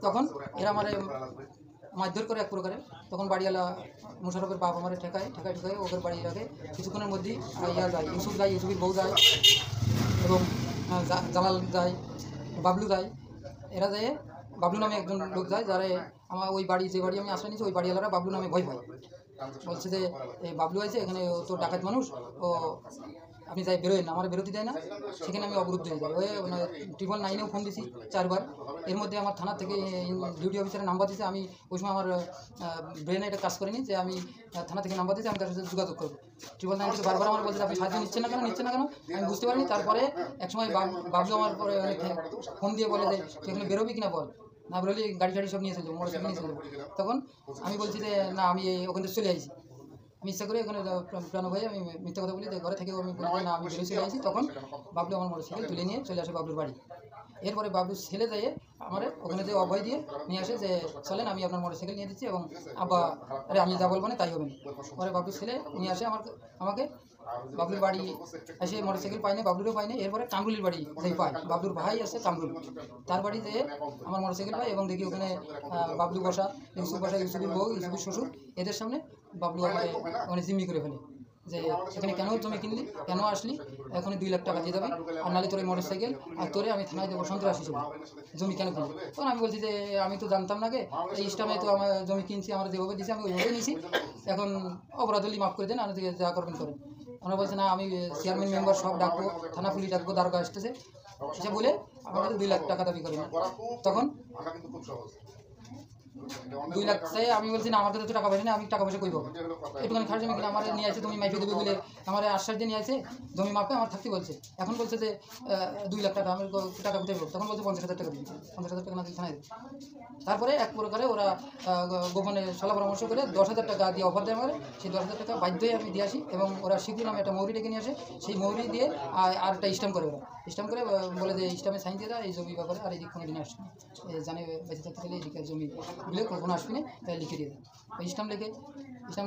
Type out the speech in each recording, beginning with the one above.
তখন এরা আমার মারধর করে এক প্রকারে। তখন বাড়িওয়ালা মোশারফের বাপ আমার ঠেকায় ওদের বাড়ি রাখে। কিছুক্ষণের মধ্যেই ইয়া যায়, ইউসুফ যায়, ইউসুফের বউ যায় এবং জালাল যায়, বাবলু যায়। এরা যায়, বাবলু নামে একজন লোক যায়, যারা আমার ওই বাড়ি, যে বাড়ি আমি আশ্রয় নিয়েছি, ওই বাড়িওয়ালারা বাবলু নামে ভয় পায়। বলছে যে এই বাবলু আছে এখানে, ও তো ডাকাত মানুষ, ও আপনি যাই বেরোয় না, আমার বেরোতে দেয় না। সেখানে আমি অবরুদ্ধ হয়ে যাই। ওই 999-এও ফোন দিয়েছি 4 বার। এর মধ্যে আমার থানা থেকে ডিউটি অফিসারের নাম্বার দিয়েছে। আমি ওই সময় আমার ব্রেনে এটা কাজ করিনি যে আমি থানা থেকে নাম্বার দিয়েছি, আমি তার সাথে যোগাযোগ করবো। 999 থেকে বারবার আমার বলছে আপনি সাহায্য নিচ্ছেন না কেন, আমি বুঝতে পারিনি। তারপরে একসময় বাবলু আমার পরে ফোন দিয়ে বলে যে তুই এখানে বেরোবি কিনা বল, না বেরোলে গাড়ি টাড়ি সব নিয়ে চলবো, মোটরসাইকেল নিয়ে চলবো। তখন আমি বলছি যে না, আমি ওখান থেকে চলে আসি। আমি ইচ্ছা করে ওখানে প্ল্যান হয়ে আমি মিথ্যা কথা বলি, ঘরে থেকে আমি বলি না আমি বেরিয়ে চলে আসি। তখন বাবলু আমার মোটরসাইকেল তুলে নিয়ে চলে আসে বাবলুর বাড়ি। এরপরে বাবলু ছেলে যায় আমার ওখানে যে অভয় দিয়ে নিয়ে আসে যে চলেন আমি আপনার মোটরসাইকেল নিয়ে দিচ্ছি, এবং আব্বা আরে আমি যা বলবো না তাই হবে না। পরে বাবলুর ছেলে নিয়ে আসে আমাকে বাবলুর বাড়ি এসে মোটরসাইকেল পাইনি, বাবলুরও পাইনি। এরপরে কামরুলির বাড়ি যেই পাই, বাবলুর ভাই আছে কামরুল, তার বাড়ি যেয়ে আমার মোটরসাইকেল পাই এবং দেখি ওখানে বাবলু বসা, ইউসুফের বউ, ইউসুফের শ্বশুর, এদের সামনে বাবলু আমাকে ওখানে জিম্মি করে ফেলে যে এখানে কেন তুমি কিনলি, কেন আসলি, এখানে 2 লাখ টাকা দিয়ে দেবে, আর নাহলে তোর এই মোটরসাইকেল আর তোরে আমি থানায় দেবো সন্ত্রাসী হিসেবে, জমি কেন কিনলি। তখন আমি বলছি যে আমি তো জানতাম না, এই ইস্টামে তো আমার জমি কিনছি, আমার যেভাবে দিয়েছি আমি ওইভাবে নিয়েছি, এখন অপরাধ হলে মাফ করে দেন, আর যা করবেন করেন। আমরা বলছি না আমি চেয়ারম্যান মেম্বার সব ডাকবো, থানা পুলিশ ডাকবো, দারোগা আসতেছে, সে বলে আমাকে 2 লাখ টাকা দাবি করেন। তখন 2 লাখ চাই, আমি বলছি না আমার কাছে তো টাকা পয়সা নেই, আমি টাকা পয়সা কইব, একটুখানি খারাপ জমি কিনে আমার নিয়ে আসে, তুমি মাইপে দেবে বলে আমার আশ্বাস দিয়ে নিয়ে আসে, জমি মাপে আমার থাকতে বলছে। এখন বলছে যে 2 লাখ টাকা, আমি টাকা কোথায় পাবো? তখন বলছে 50,000 টাকা দিচ্ছি, 50,000 টাকা না দিয়ে থানায়। তারপরে এক প্রকারে ওরা গোপনে সলা পরামর্শ করে 10,000 টাকা দিয়ে অফার দেয় আমার। সেই 10,000 টাকা বাধ্য হয়ে আমি দিয়ে আসি, এবং ওরা শিবলু নামে একটা মৌরি ডেকে নিয়ে আসে, সেই মৌরি দিয়ে আর একটা স্ট্যাম্প করে, ওরা স্ট্যাম্প করে বলে যে স্ট্যাম্পে সাইন দিয়ে দেয় এই জমি ব্যাপারে, আর এদিক কোনো দিন আসবে জানে বেঁচে থাকতে গেলে এদিকে জমি বলে কোনো আসবি না, তাই লিখে দিয়ে দেয়। ওই স্ট্যাম্প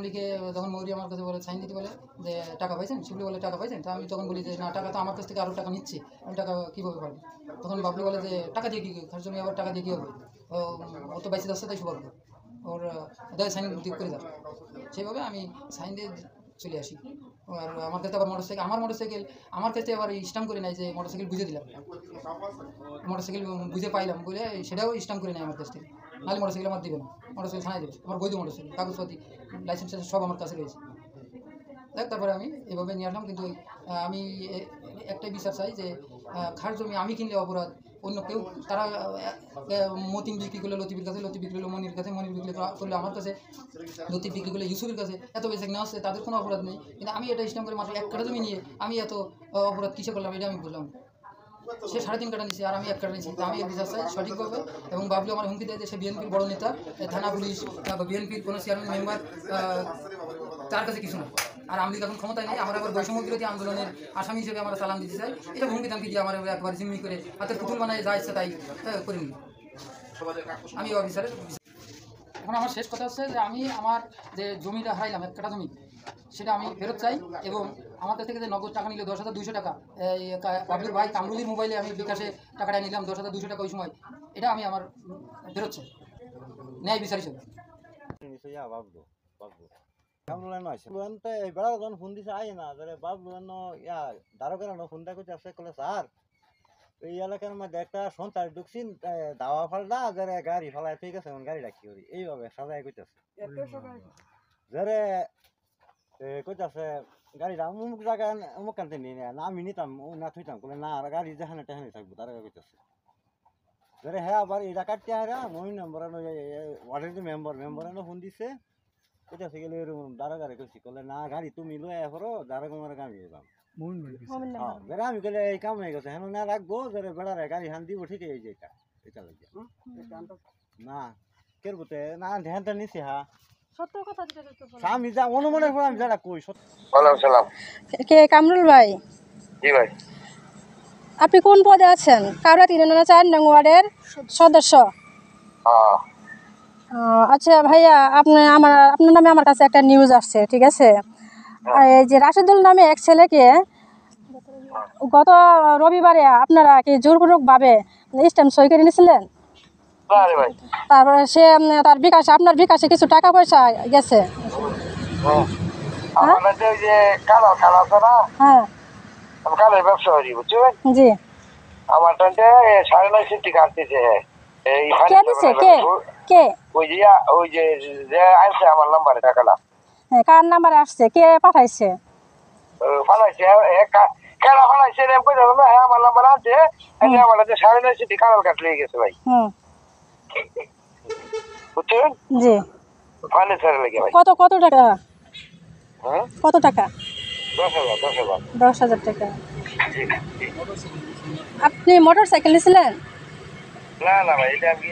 লিখে তখন মৌরি আমার কাছে বলে সাইন দিতে বলে যে টাকা পাইছেন, শিবলু বলে টাকা পাইছেন। তা আমি তখন বলি যে না, টাকা তো আমার কাছ থেকে আরও টাকা নিচ্ছে, আমি টাকা কীভাবে পাবো? তখন বাবলু বলে যে টাকা দিয়ে কী খার জমি, আবার টাকা দিয়ে কী হবে, ও তো বাইসে যাচ্ছে, তাই শুভ ওর দেয় সাইন করে দেয়। সেইভাবে আমি সাইন দিয়ে চলে আসি। আর আমার কাছে আবার মোটরসাইকেল আমার কাছে আবার স্ট্যাম্প করে নেয় যে মোটরসাইকেল বুঝে দিলাম, মোটরসাইকেল বুঝে পাইলাম বলে সেটাও স্ট্যাম্প করে নেয় আমার কাছ থেকে, নাহলে মোটরসাইকেল আমার দেবে না, মোটরসাইকেল থানায় দেবে, আমার বৈধ মোটরসাইকেল, কাগজপাতি লাইসেন্স সব আমার কাছে রয়েছে। দেখ তারপরে আমি এভাবে নিয়ে আসলাম। কিন্তু আমি একটাই বিচার চাই যে খার জমি আমি কিনলে অপরাধ, অন্য কেউ তারা মতিন বিক্রি করলে লতিফের কাছে, লতি বিক্রি করলে মনির কাছে, মনির বিক্রি করলে আমার কাছে, লতি বিক্রি করলে ইউসুফের কাছে, এত বেশি নেওয়া আসছে, তাদের কোনো অপরাধ নেই। কিন্তু আমি এটা ইসলাম করে মাত্র 1 কাঠা জমি নিয়ে আমি এত অপরাধ কিসে করলাম, এটা আমি বুঝলাম। সে 3.5 কাঠা নিয়েছি আর আমি 1 কাঠা নিয়েছি। তা আমি এর বিচার চাই সঠিকভাবে। এবং বাবলু আমার হুমকি দেয় যে সে বিএনপির বড় নেতা, থানা পুলিশ বা বিএনপির কোনো চেয়ারম্যান মেম্বার, তার কাছে কিছু না। আর আমি এখন ক্ষমতায় নেই, আমরা আবার বৈষম্য বিরোধী আন্দোলনের আসামি হিসেবে আমরা চালান দিতে চাই। এটা হুমকি দামকি দিয়ে আমার একবার জিম্মি করে হাতের পুতুল বানায় যা ইচ্ছে তাই করে নিই আমি অফিসারের। এখন আমার শেষ কথা হচ্ছে যে আমি আমার যে জমিটা হারাইলাম 1 কাঠা জমি, সেটা আমি ফেরত চাই। এবং আমার কাছ থেকে যে নগদ টাকা নিল 10,200 টাকা, এই বাবলুর ভাই কামরুলির মোবাইলে আমি বিকাশে টাকাটা নিলাম 10,200 টাকা ওই সময়, এটা আমি আমার ফেরত চাই ন্যায় বিচার হিসেবে। ফোন দিছে আই না বাবলু দারোগার ফোন দিয়ে কইছে কলে স্যার এই এলাকার মধ্যে একটা সন্ত্রাস ঢুকছি, দাওয়া ফালটা যারা গাড়ি ফালায় ঠিক আছে, গাড়ি রাখি করি এইভাবে সাজায় কইতেছে, যারে কইতেছে গাড়িটা অমুক জায়গায় অমুক কানতে নিয়ে না, আমি নিতাম না থইতাম বলে না, গাড়ি যেখানে টেখানে থাকবো তারা কইতেছে। যারে হ্যাঁ আবার এটা কাটতে হারা মই নম্বর ওয়ার্ডের যে মেম্বার ফোন দিছে, কইতেছে গেলে দারোগারে কইছি কলে না, গাড়ি তুমি লয়ে করো, দারোগা মারা গাড়ি দিলাম আমি কলে এই কাম হয়ে গেছে, হেন না রাখবো যারা বেড়ারে গাড়ি হান দিব ঠিক এই যে এটা লাগিয়া না কেরবতে না ধ্যানটা নিছি। হ্যাঁ আমি যা অনুমানের পর আমি যারা কই কে কামরুল ভাই? জি ভাই। আপনি কোন পদে আছেন? কাউরা 3 নং 4 নং ওয়ার্ডের সদস্য। আচ্ছা ভাইয়া, আপনার নামে আমার কাছে একটা নিউজ আসছে, ঠিক আছে? এই যে রাশেদুল নামে এক ছেলেকে গত রবিবারে আপনারা কি জোরপূর্বকভাবে স্ট্যাম্প সই করে নিয়েছিলেন? না রে ভাই। তারপরে সে তার বিকাশে আপনার বিকাশে কিছু টাকা পয়সা গেছে। আমার কাছে ওই যে কালো খালা আছে না, হ্যাঁ আমি কালের ব্যবসা করি বুঝছেন। জি। আমার টানতে 9.5 টাকা কাটতেছে। এই কে দিছে? কে কে? ওই যে আনছে আমার নাম্বারে টাকাটা হ্যাঁ, কার নাম্বারে আসছে? কে পাঠাইছে? ফালাইছে। কেনা ফালাইছে এরকম কই জানো না, হ্যাঁ আমার নাম্বার আছে। আমার কাছে 9.5 টাকা কালার কাট লেগে গেছে ভাই হুম বুঝছেন। জি। ফালে ছেড়ে লেগে ভাই। কত কত টাকা? হ্যাঁ কত টাকা? 10,000 10,000। 10,000 টাকা। জি, জি। আপনি মোটর সাইকেল নিয়েছিলেন? না না ভাই, এটা আমি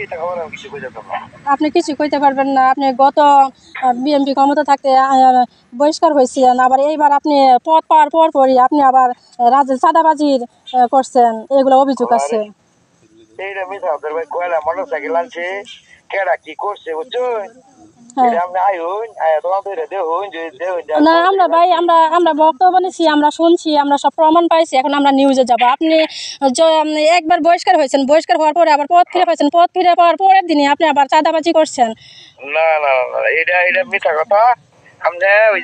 এটা খবর আমি কিছু কই যেতাম না। আপনি কিছু কইতে পারবেন না। আপনি গত বিএনপি ক্ষমতা থাকতে বহিষ্কার হয়েছিলেন, আবার এইবার আপনি পদ পাওয়ার পর পরই আপনি আবার চাঁদাবাজির করছেন, এগুলো অভিযোগ আছে। এইটা মিথ্যা আপনার ভাই কয়লা মোটরসাইকেল আনছে, কেডা কি করছে বুঝছো। হ্যাঁ এটা আপনি আইন তোমার তো এটা দেখুন যে না, আমরা ভাই আমরা বক্তব্য নিছি, আমরা শুনছি, আমরা সব প্রমাণ পাইছি, এখন আমরা নিউজে যাব। আপনি একবার বহিষ্কার হয়েছেন, বহিষ্কার হওয়ার পরে আবার পদ ফিরে পাইছেন, পদ ফিরে পাওয়ার পরের দিনই আপনি আবার চাঁদাবাজি করছেন। না না না, এটা মিথ্যা কথা। আপনি ওই